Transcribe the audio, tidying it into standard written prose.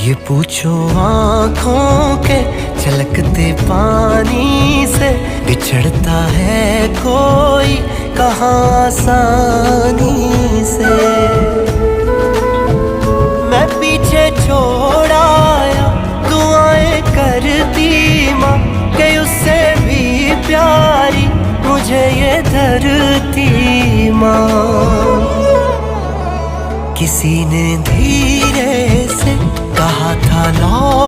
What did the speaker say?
ये पूछो आँखों के छलकते पानी से, बिछड़ता है कोई कहाँ आसानी से। मैं पीछे छोड़ आया दुआएं करती माँ, कि उससे भी प्यारी मुझे ये धरती माँ। किसी ने धीरे से कहा था लौ